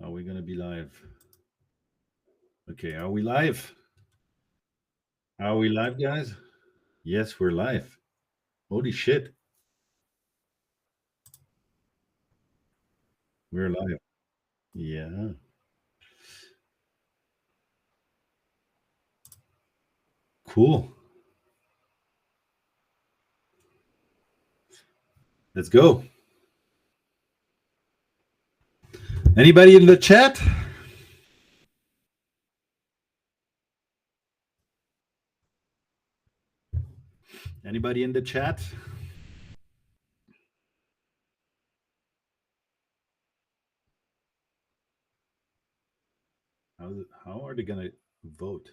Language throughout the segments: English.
Are we going to be live? Okay, are we live? Are we live, guys? Yes, we're live. Holy shit. We're live. Yeah. Cool. Let's go. Anybody in the chat? Anybody in the chat? How are they going to vote?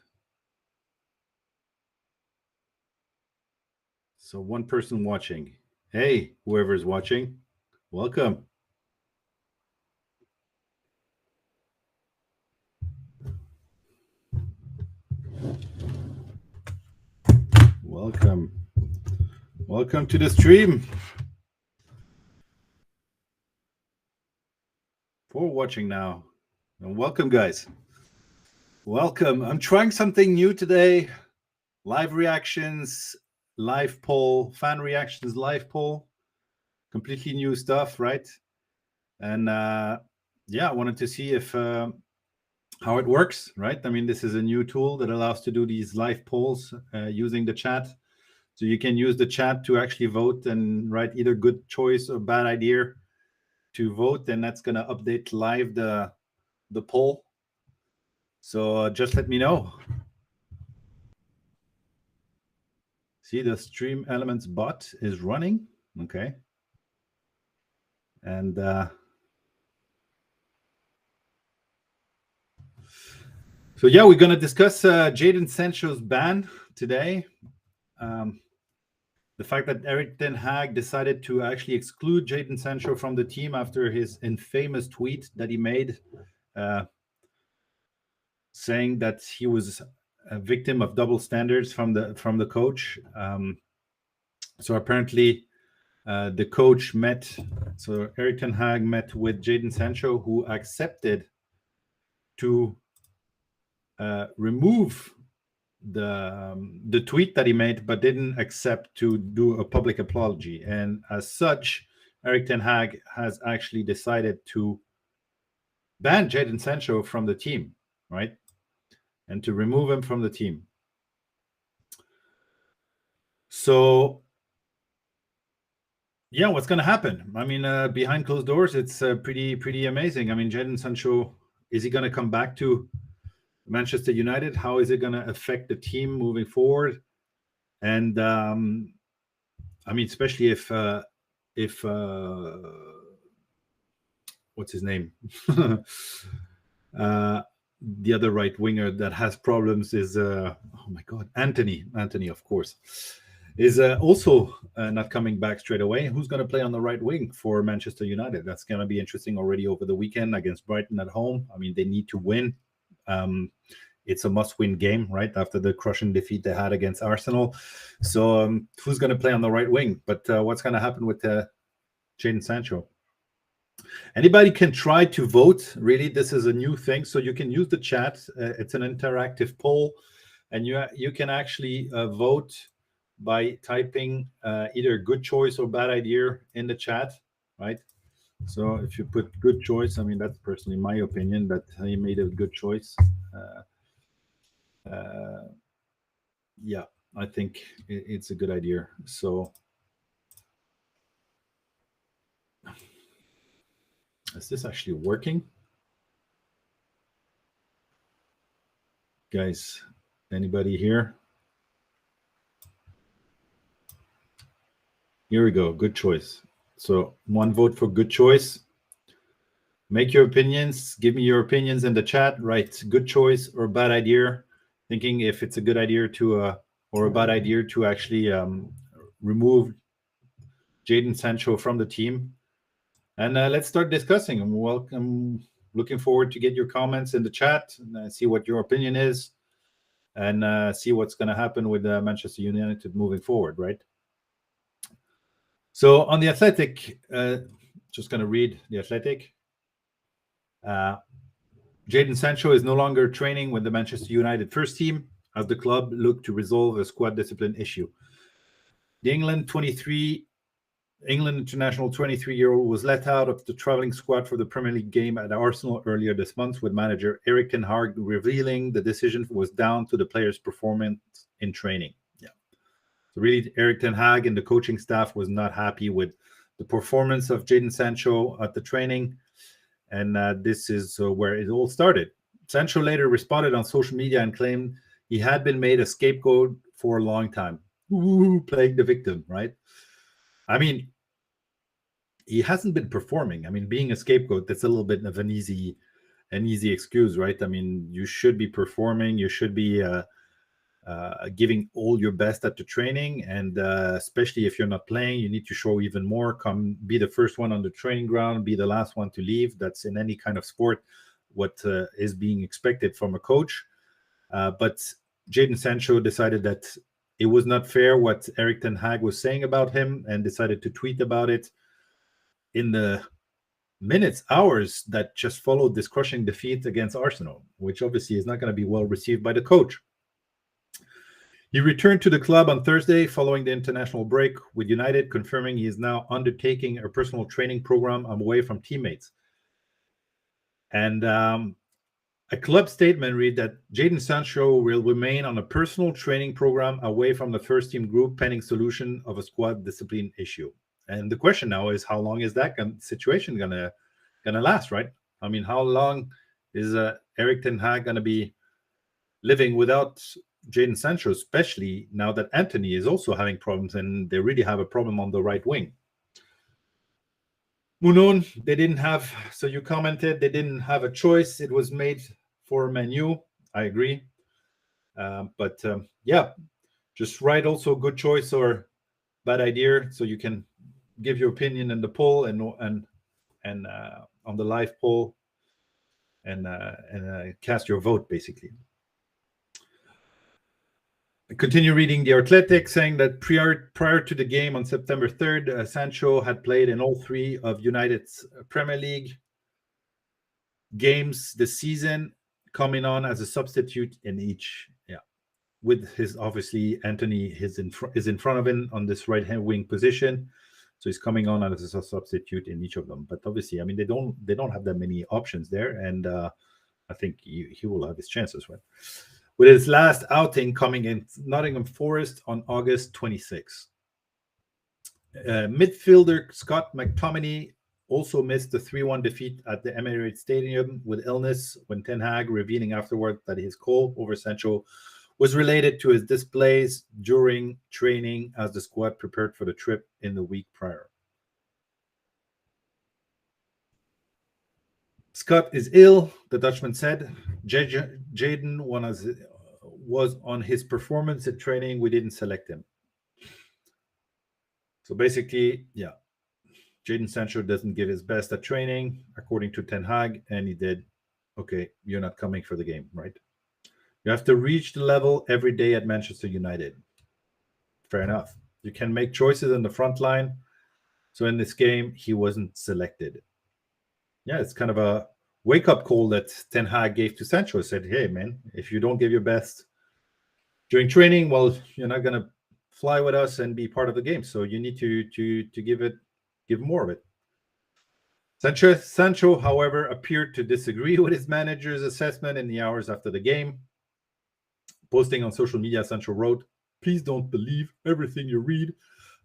So, one person watching. Hey, whoever's watching, welcome. Welcome. Welcome to the stream. For watching now. And welcome, guys. Welcome. I'm trying something new today. Live reactions, live poll, fan reactions, live poll. Completely new stuff, right? And yeah, I wanted to see if how it works, right? I mean, this is a new tool that allows to do these live polls using the chat. So you can use the chat to actually vote and write either good choice or bad idea to vote, and that's going to update live the poll. So just let me know. See, the Stream Elements bot is running. Okay. And so yeah, we're going to discuss Jadon Sancho's ban today. The fact that Erik Ten Hag decided to actually exclude Jadon Sancho from the team after his infamous tweet that he made, saying that he was a victim of double standards from the coach. So apparently, the coach met. So Erik Ten Hag met with Jadon Sancho, who accepted to remove the tweet that he made, but didn't accept to do a public apology. And as such, Erik Ten Hag has actually decided to ban Jadon Sancho from the team, right? And to remove him from the team. So, yeah, what's going to happen? I mean, behind closed doors, it's pretty amazing. I mean, Jadon Sancho, is he going to come back to Manchester United? How is it going to affect the team moving forward? And I mean, especially if what's his name? The other right winger that has problems is oh my god, Anthony, of course, is also not coming back straight away. Who's going to play on the right wing for Manchester United? That's going to be interesting already over the weekend against Brighton at home. I mean, they need to win. It's a must-win game, right? After the crushing defeat they had against Arsenal. So who's going to play on the right wing? But what's going to happen with Jadon Sancho? Anybody can try to vote. Really, this is a new thing. So you can use the chat. It's an interactive poll. And you can actually vote by typing either good choice or bad idea in the chat, right? So if you put good choice, I mean, that's personally my opinion that he made a good choice. Yeah, I think it's a good idea. So is this actually working? Guys, anybody here? Here we go. Good choice. So one vote for good choice. Make your opinions. Give me your opinions in the chat. Write good choice or bad idea. Thinking if it's a good idea to or a bad idea to actually remove Jadon Sancho from the team. And let's start discussing. I'm welcome. Looking forward to get your comments in the chat and see what your opinion is, and see what's going to happen with Manchester United moving forward, right? So on the Athletic, just going to read the Athletic. Jadon Sancho is no longer training with the Manchester United first team as the club looked to resolve a squad discipline issue. The England international 23-year-old was let out of the travelling squad for the Premier League game at Arsenal earlier this month, with manager Erik Ten Hag revealing the decision was down to the player's performance in training. Yeah. So really, Erik Ten Hag and the coaching staff was not happy with the performance of Jadon Sancho at the training, and this is where it all started. Sancho later responded on social media and claimed he had been made a scapegoat for a long time. Ooh, playing the victim, right? I mean, he hasn't been performing. I mean, being a scapegoat, that's a little bit of an easy excuse, right? I mean, you should be performing. You should be giving all your best at the training, and especially if you're not playing, you need to show even more. Come, be the first one on the training ground, be the last one to leave. That's in any kind of sport what is being expected from a coach. But Jadon Sancho decided that it was not fair what Erik Ten Hag was saying about him, and decided to tweet about it in the minutes, hours that just followed this crushing defeat against Arsenal, which obviously is not going to be well received by the coach. He returned to the club on Thursday following the international break with United, confirming he is now undertaking a personal training program away from teammates. And a club statement read that Jadon Sancho will remain on a personal training program away from the first team group pending solution of a squad discipline issue. And the question now is, how long is that situation gonna last, right? I mean, how long is Erik Ten Hag gonna be living without Jadon Sancho, especially now that Antony is also having problems, and they really have a problem on the right wing? Munon, they didn't have, so you commented, they didn't have a choice. It was made for Manu. I agree. But yeah, just write also good choice or bad idea, so you can give your opinion in the poll and on the live poll, and cast your vote, basically. Continue reading The Athletic, saying that prior to the game on September 3rd, Sancho had played in all three of United's Premier League games this season, coming on as a substitute in each. Yeah, with his, obviously, Antony is in front of him on this right-hand wing position, so he's coming on as a substitute in each of them. But obviously, I mean, they don't have that many options there, and I think he will have his chances, right? With his last outing coming in Nottingham Forest on August 26th. Midfielder Scott McTominay also missed the 3-1 defeat at the Emirates Stadium with illness, when Ten Hag revealing afterward that his call over Sancho was related to his displays during training as the squad prepared for the trip in the week prior. Scott is ill, the Dutchman said. Jadon was on his performance at training. We didn't select him. So basically, yeah, Jadon Sancho doesn't give his best at training, according to Ten Hag, and he did. Okay, you're not coming for the game, right? You have to reach the level every day at Manchester United. Fair enough. You can make choices in the front line. So in this game, he wasn't selected. Yeah, it's kind of a wake-up call that Ten Hag gave to Sancho. Said, hey, man, if you don't give your best during training, well, you're not going to fly with us and be part of the game. So you need to give more of it. Sancho, however, appeared to disagree with his manager's assessment in the hours after the game. Posting on social media, Sancho wrote, "Please don't believe everything you read.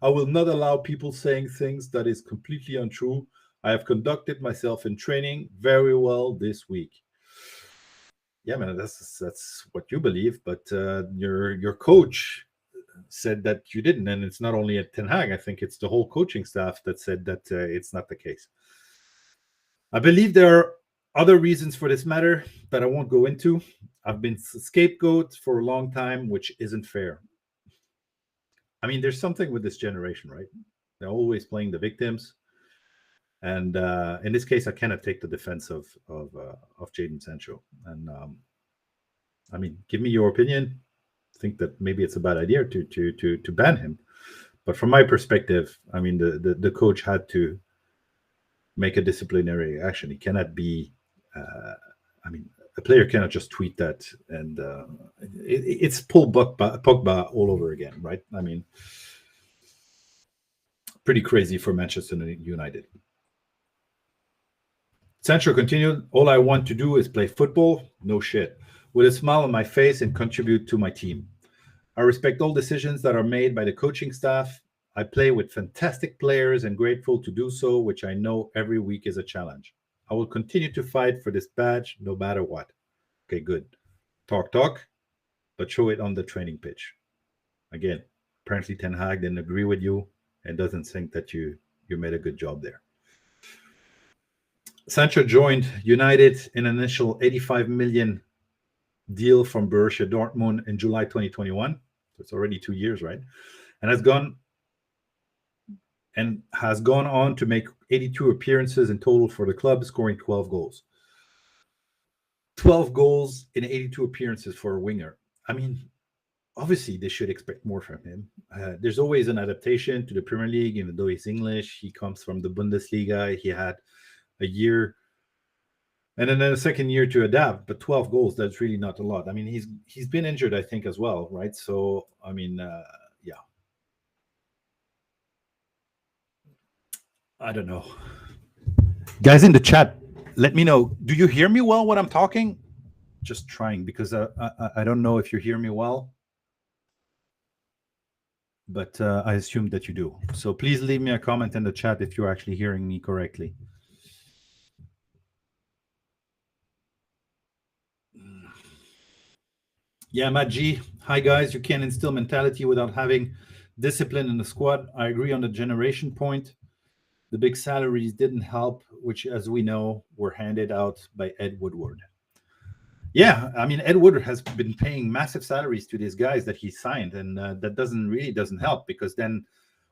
I will not allow people saying things that is completely untrue. I have conducted myself in training very well this week." Yeah, man, that's what you believe, but your coach said that you didn't, and it's not only at Ten Hag. I think it's the whole coaching staff that said that it's not the case. I believe there are other reasons for this matter that I won't go into. I've been scapegoat for a long time, which isn't fair. I mean, there's something with this generation, right? They're always playing the victims. And in this case, I cannot take the defense of Jadon Sancho. And I mean, give me your opinion. I think that maybe it's a bad idea to ban him. But from my perspective, I mean, the coach had to make a disciplinary action. He cannot be, I mean, a player cannot just tweet that, and it's Paul Pogba all over again, right? I mean, pretty crazy for Manchester United. Sancho continued, all I want to do is play football, no shit, with a smile on my face and contribute to my team. I respect all decisions that are made by the coaching staff. I play with fantastic players and grateful to do so, which I know every week is a challenge. I will continue to fight for this badge no matter what. Okay, good. Talk, but show it on the training pitch. Again, apparently Ten Hag didn't agree with you and doesn't think that you made a good job there. Sancho joined United in an initial 85 million deal from Borussia Dortmund in July 2021. So it's already 2 years, right? And has gone on to make 82 appearances in total for the club, scoring 12 goals. 12 goals in 82 appearances for a winger. I mean, obviously they should expect more from him. There's always an adaptation to the Premier League, even though he's English. He comes from the Bundesliga. He had a year and then a second year to adapt, but 12 goals, that's really not a lot. I mean, he's been injured, I think, as well, right? So, I mean, yeah. I don't know. Guys in the chat, let me know. Do you hear me well when I'm talking? Just trying, because I don't know if you hear me well. But I assume that you do. So please leave me a comment in the chat if you're actually hearing me correctly. Yeah, Matt G. Hi, guys. You can't instill mentality without having discipline in the squad. I agree on the generation point. The big salaries didn't help, which, as we know, were handed out by Ed Woodward. Yeah, I mean, Ed Woodward has been paying massive salaries to these guys that he signed, and that doesn't help, because then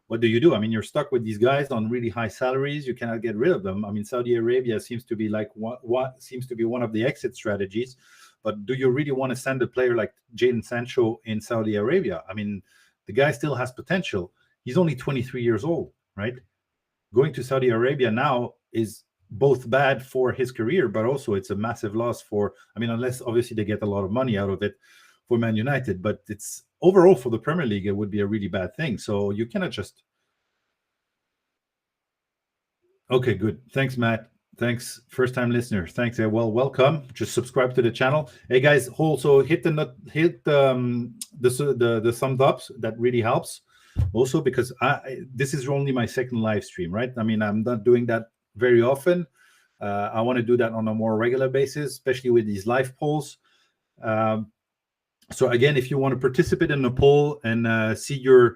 what do? I mean, you're stuck with these guys on really high salaries. You cannot get rid of them. I mean, Saudi Arabia seems to be like what seems to be one of the exit strategies. But do you really want to send a player like Jadon Sancho in Saudi Arabia? I mean, the guy still has potential. He's only 23 years old, right? Going to Saudi Arabia now is both bad for his career, but also it's a massive loss for, I mean, unless obviously they get a lot of money out of it for Man United, but it's overall for the Premier League, it would be a really bad thing. So you cannot just. Okay, good. Thanks, Matt. Thanks, first-time listeners. Thanks. Well, welcome. Just subscribe to the channel. Hey, guys, also hit the thumbs ups. That really helps. Also, because this is only my second live stream, right? I mean, I'm not doing that very often. I want to do that on a more regular basis, especially with these live polls. So again, if you want to participate in the poll and see your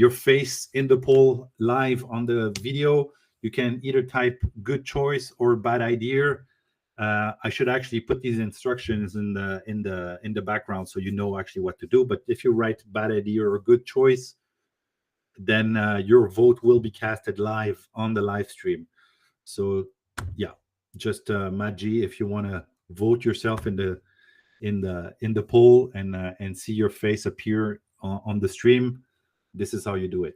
face in the poll live on the video, you can either type good choice or bad idea. I should actually put these instructions in the background so you know actually what to do. But if you write bad idea or good choice, then your vote will be casted live on the live stream. So yeah, just Matt G, if you want to vote yourself in the poll and see your face appear on the stream, this is how you do it.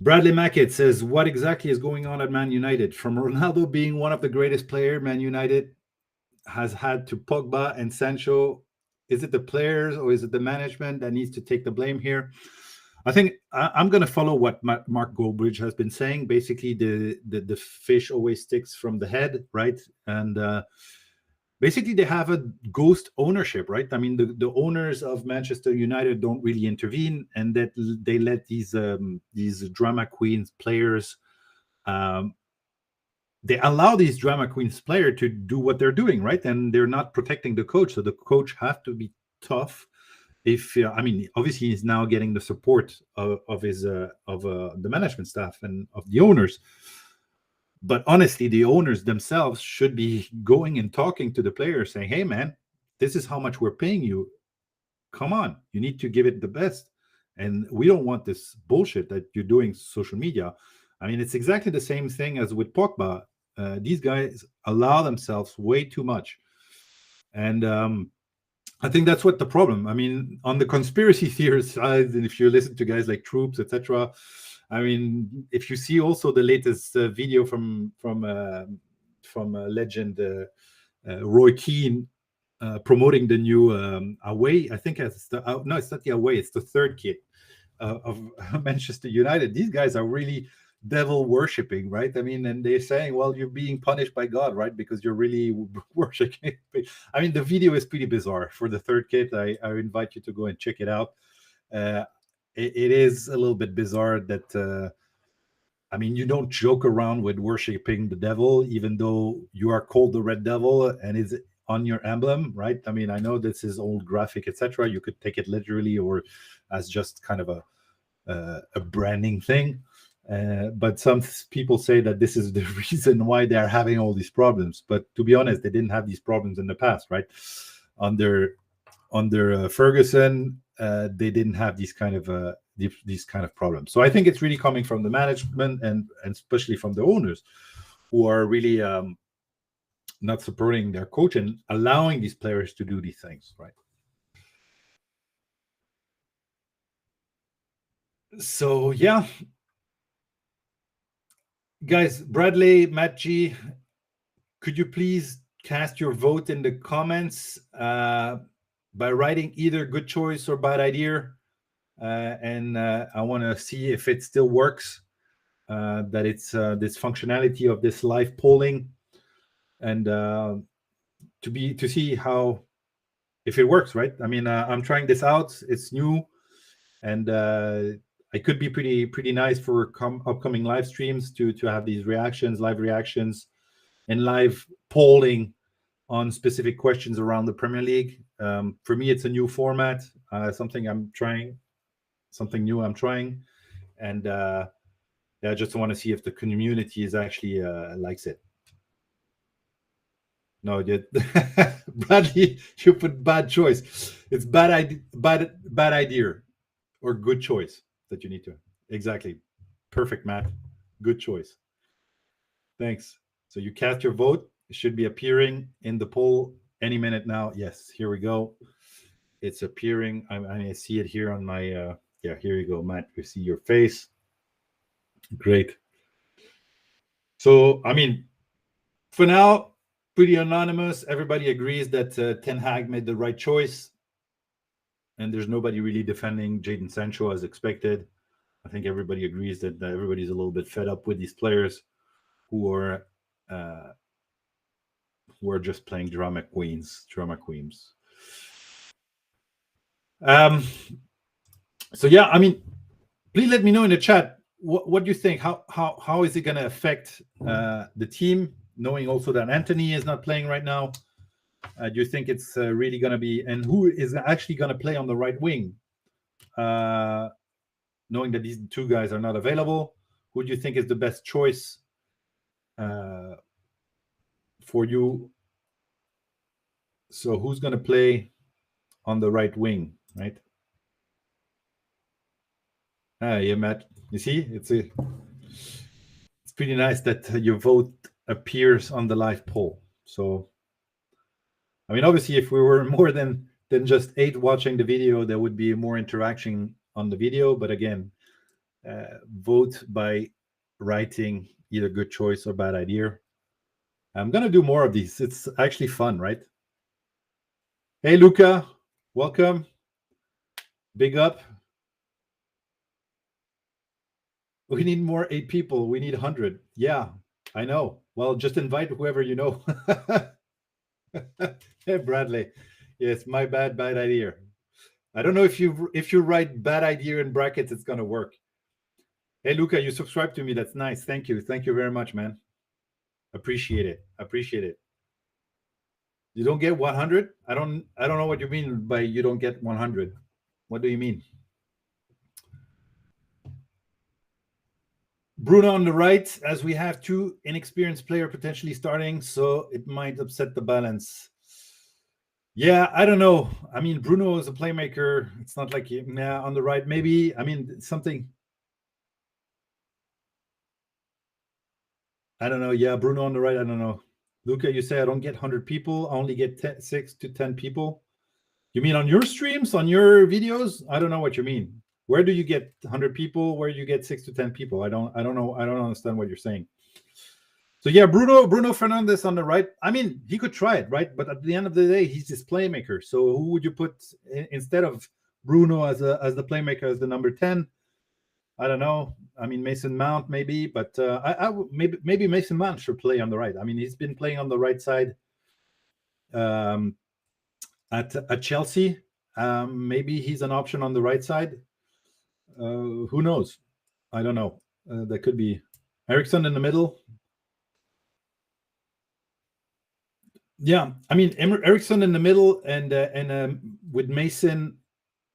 Bradley Mackett says, what exactly is going on at Man United? From Ronaldo being one of the greatest players Man United has had to Pogba and Sancho, is it the players or is it the management that needs to take the blame here? I think I'm going to follow what Mark Goldbridge has been saying. Basically, the fish always sticks from the head, right? And basically, they have a ghost ownership, right? I mean, the owners of Manchester United don't really intervene, and that they let these drama queens players. They allow these drama queens players to do what they're doing, right? And they're not protecting the coach, so the coach have to be tough. If I mean, obviously, he's now getting the support of the management staff and of the owners. But honestly, the owners themselves should be going and talking to the players, saying, "Hey, man, this is how much we're paying you. Come on, you need to give it the best, and we don't want this bullshit that you're doing social media." I mean, it's exactly the same thing as with Pogba. These guys allow themselves way too much, and I think that's what the problem. I mean, on the conspiracy theory side, and if you listen to guys like Troops, etc., I mean, if you see also the latest video from from legend Roy Keane promoting the new away. I think it's no, it's not the away. It's the third kit of Manchester United. These guys are really devil worshipping, right? I mean, and they're saying, well, you're being punished by God, right? Because you're really worshiping. I mean, the video is pretty bizarre for the third kit. I invite you to go and check it out. It is a little bit bizarre that I mean, you don't joke around with worshiping the devil, even though you are called the Red Devil and it's on your emblem, right? I mean, I know this is old graphic, etc. You could take it literally or as just kind of a branding thing. But some people say that this is the reason why they are having all these problems. But to be honest, they didn't have these problems in the past, right? Under Ferguson, they didn't have these kind of problems. So I think it's really coming from the management and especially from the owners, who are really not supporting their coach and allowing these players to do these things, right? So yeah, guys, Bradley, Matt G, could you please cast your vote in the comments by writing either good choice or bad idea? And I want to see if it still works, that it's this functionality of this live polling, and to see how, if it works, right? I mean, I'm trying this out. It's new, and it could be pretty nice for upcoming live streams to have these live reactions, and live polling on specific questions around the Premier League. For me, it's a new format, something I'm trying, something new I'm trying, and I just want to see if the community is actually likes it. No, Bradley, you put bad choice. It's bad idea, or good choice that you need to. Exactly. Perfect, Matt. Good choice. Thanks. So you cast your vote. It should be appearing in the poll any minute now. Yes, here we go. It's appearing. I see it here on my. Yeah, here you go, Matt. You see your face. Great. So, I mean, for now, pretty anonymous. Everybody agrees that Ten Hag made the right choice, and there's nobody really defending Jadon Sancho as expected. I think everybody agrees that everybody's a little bit fed up with these players who are just playing drama queens. So yeah, I mean, please let me know in the chat what do you think. How is it going to affect the team, knowing also that Anthony is not playing right now? Do you think it's really going to be, and who is actually going to play on the right wing? Knowing that these two guys are not available, who do you think is the best choice for you? So who's going to play on the right wing, right? Yeah, Matt. You see, it's pretty nice that your vote appears on the live poll. So, I mean, obviously, if we were more than just 8 watching the video, there would be more interaction on the video. But again, vote by writing either good choice or bad idea. I'm gonna do more of these. It's actually fun, right? Hey, Luca, welcome. Big up. We need more 8 people. We need 100. Yeah, I know. Well, just invite whoever you know. Hey, Bradley. Yes, my bad idea. I don't know if you write bad idea in brackets, it's gonna work. Hey, Luca, you subscribed to me. That's nice. Thank you. Thank you very much, man. Appreciate it. You don't get 100? I don't know what you mean by you don't get 100. What do you mean? Bruno on the right, as we have 2 inexperienced player potentially starting, so it might upset the balance. Yeah, I don't know. I mean, Bruno is a playmaker. It's not like on the right. Maybe, I mean, something. I don't know. Yeah, Bruno on the right. I don't know. Luca, you say I don't get 100 people. I only get 6 to 10 people. You mean on your streams, on your videos? I don't know what you mean. Where do you get 100 people? Where do you get 6 to 10 people? I don't know. I don't understand what you're saying. So yeah, Bruno Fernandes on the right. I mean, he could try it, right? But at the end of the day, he's this playmaker. So who would you put instead of Bruno as the playmaker, as the number 10? I don't know. I mean, Mason Mount maybe, but maybe Mason Mount should play on the right. I mean, he's been playing on the right side at Chelsea. Maybe he's an option on the right side. Who knows? I don't know. That could be Eriksson in the middle. Yeah, I mean Eriksson in the middle, and with Mason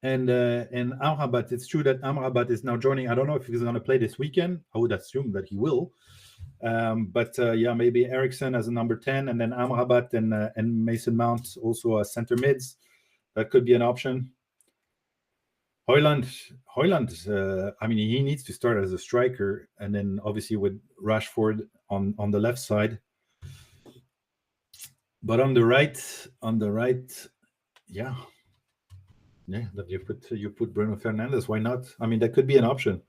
and Amrabat. It's true that Amrabat is now joining. I don't know if he's going to play this weekend. I would assume that he will. But yeah, maybe Eriksson as a number 10, and then Amrabat and Mason Mount also as center mids. That could be an option. Højlund. I mean, he needs to start as a striker, and then obviously with Rashford on the left side. But on the right, yeah, that you put Bruno Fernandes. Why not? I mean, that could be an option.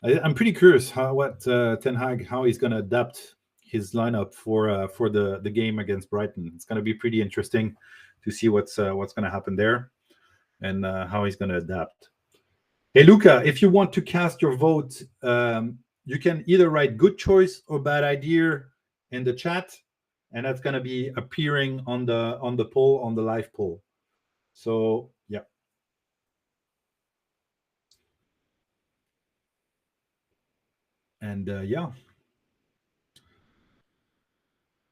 I'm pretty curious what Ten Hag, how he's going to adapt his lineup for the game against Brighton. It's going to be pretty interesting to see what's going to happen there, and how he's going to adapt. Hey, Luca, if you want to cast your vote, you can either write good choice or bad idea in the chat, and that's going to be appearing on the poll, on the live poll. So yeah. And yeah.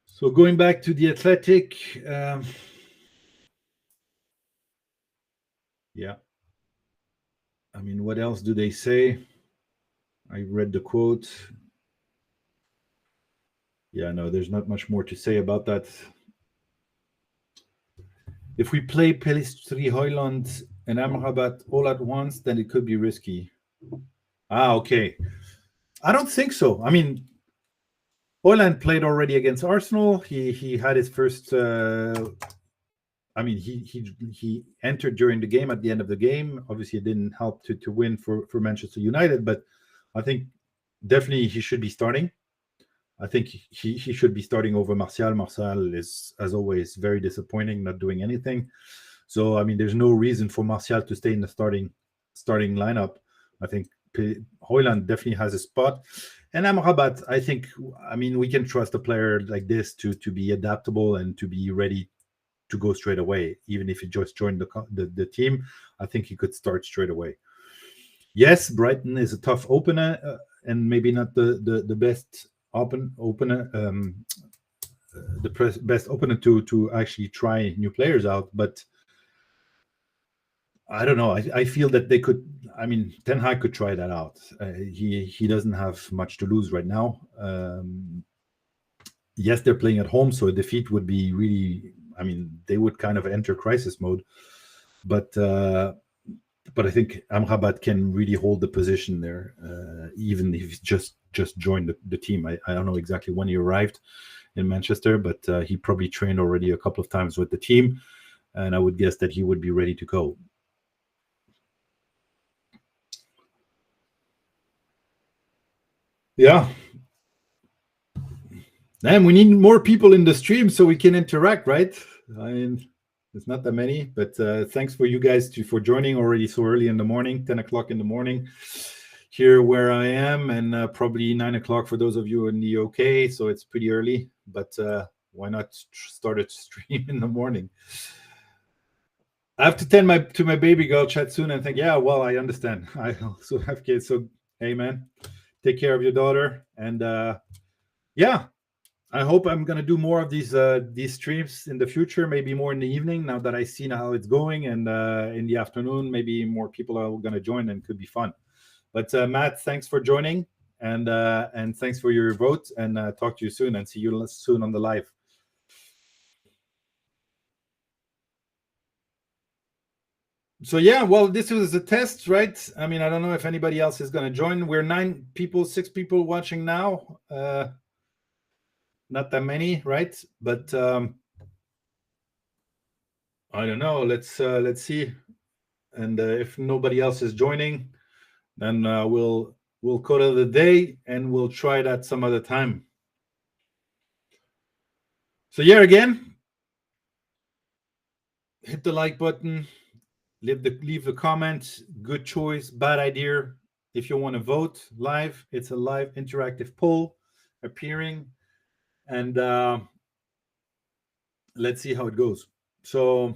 So going back to the Athletic, yeah. I mean, what else do they say? I read the quote. Yeah, no, there's not much more to say about that. If we play Pellistri, Højlund, and Amrabat all at once, then it could be risky. Okay. I don't think so. I mean, Højlund played already against Arsenal. He had his first. I mean, he entered during the game. At the end of the game, obviously, it didn't help to win for Manchester United. But I think definitely he should be starting. I think he should be starting over Martial. Martial is, as always, very disappointing, not doing anything. So I mean, there's no reason for Martial to stay in the starting lineup. I think Højlund definitely has a spot. And Amrabat, I mean, we can trust a player like this to be adaptable and to be ready to go straight away. Even if he just joined the team, I think he could start straight away. Yes, Brighton is a tough opener, and maybe not the best opener, the best opener to actually try new players out. But I don't know. I feel that they could. I mean, Ten Hag could try that out. He doesn't have much to lose right now. Yes, they're playing at home, so a defeat would be really. I mean, they would kind of enter crisis mode. But I think Amrabat can really hold the position there, even if he's just joined the team. I don't know exactly when he arrived in Manchester, but he probably trained already a couple of times with the team, and I would guess that he would be ready to go. Yeah. And we need more people in the stream so we can interact, right? I mean, there's not that many, but thanks for you guys for joining already so early in the morning, 10 o'clock in the morning here where I am, and probably 9 o'clock for those of you in the UK. So it's pretty early, but why not start a stream in the morning? I have to tend to my baby girl chat soon and think, yeah, well, I understand. I also have kids. So, hey, man, take care of your daughter. And yeah, I hope I'm going to do more of these streams in the future, maybe more in the evening now that I see how it's going. And in the afternoon, maybe more people are going to join and could be fun. But Matt, thanks for joining, and thanks for your vote, and talk to you soon, and see you soon on the live. So yeah, well, this was a test, right? I mean, I don't know if anybody else is going to join. We're 6 people watching now. Not that many, right? But I don't know. Let's see. And if nobody else is joining, then we'll call it a day, and we'll try that some other time. So yeah, again, hit the like button, leave the comment. Good choice, bad idea. If you want to vote live, it's a live interactive poll appearing, and let's see how it goes. So,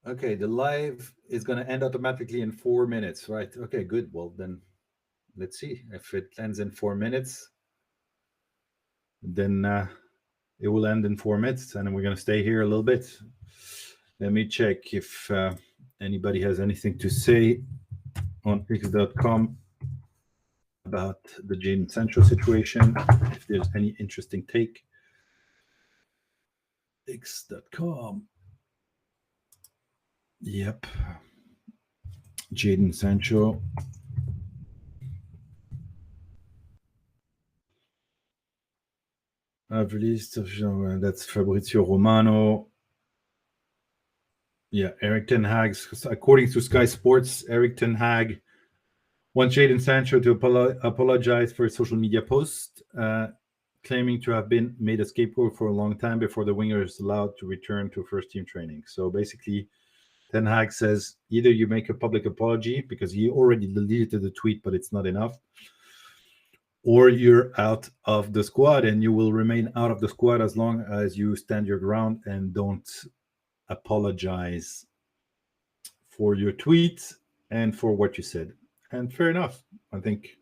okay, the live is going to end automatically in 4 minutes, right? Okay, good. Well, then let's see if it ends in 4 minutes. Then it will end in 4 minutes, and then we're going to stay here a little bit. Let me check if anybody has anything to say on x.com about the Jadon Sancho situation, if there's any interesting take. X.com. Yep. Jadon Sancho. I've released, that's Fabrizio Romano. Yeah, Erik Ten Hag. According to Sky Sports, Erik Ten Hag wants Jadon Sancho to apologize for a social media post, claiming to have been made a scapegoat for a long time before the winger is allowed to return to first team training. So basically, Ten Hag says either you make a public apology, because he already deleted the tweet, but it's not enough, or you're out of the squad, and you will remain out of the squad as long as you stand your ground and don't apologize for your tweets and for what you said. And fair enough. I think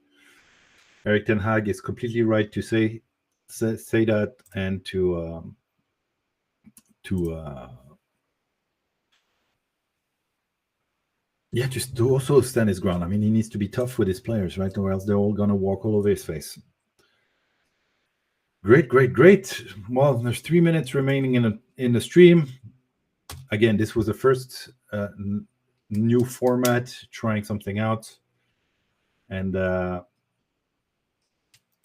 Erik Ten Hag is completely right to say that, and to just to also stand his ground. I mean, he needs to be tough with his players, right? Or else they're all gonna walk all over his face. Great. Well, there's 3 minutes remaining in the stream. Again, this was the first new format, trying something out, and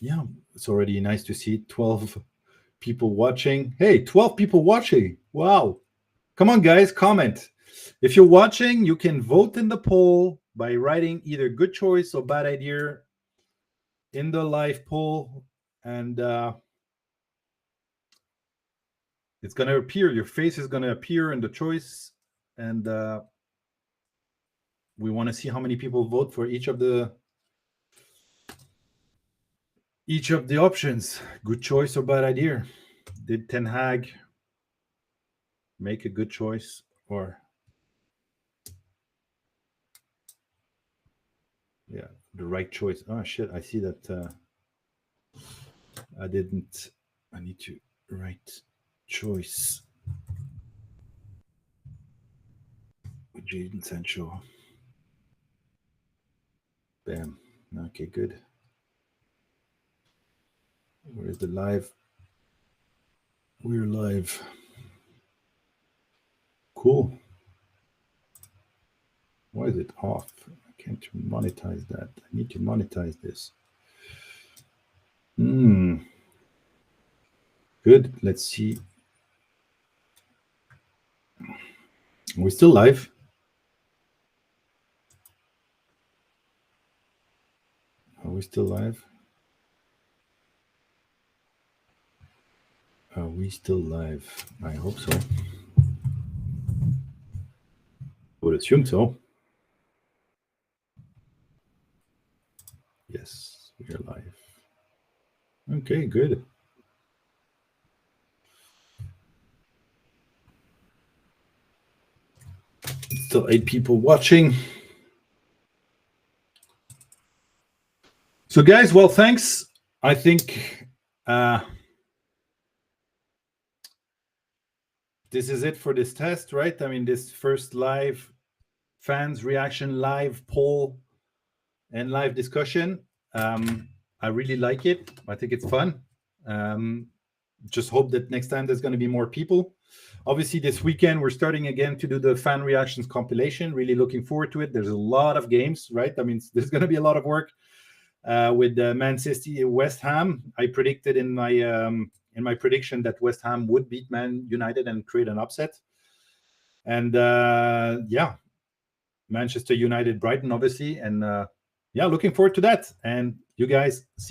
yeah, it's already nice to see 12 people watching. Hey, 12 people watching! Wow! Come on, guys, comment. If you're watching, you can vote in the poll by writing either good choice or bad idea in the live poll, and it's going to appear. Your face is going to appear in the choice, and we want to see how many people vote for each of the options. Good choice or bad idea. Did Ten Hag make a good choice, or the right choice? Oh shit, I see that I didn't. I need to write choice with Jadon Sancho. Bam. Okay, good. Where's the live? We're live. Cool. Why is it off? I can't monetize that. I need to monetize this. Good. Let's see. Are we still live? Are we still live? Are we still live? I hope so. I would assume so. Yes, we are live. Okay, good. Still 8 people watching. So, guys, well, thanks. I think this is it for this test, right? I mean, this first live fans reaction, live poll, and live discussion. I really like it. I think it's fun. Just hope that next time there's going to be more people. Obviously, this weekend we're starting again to do the fan reactions compilation. Really looking forward to it. There's a lot of games, right? I mean, there's going to be a lot of work with Man City, West Ham. I predicted in my prediction that West Ham would beat Man United and create an upset. And Manchester United, Brighton, obviously, and looking forward to that. And you guys see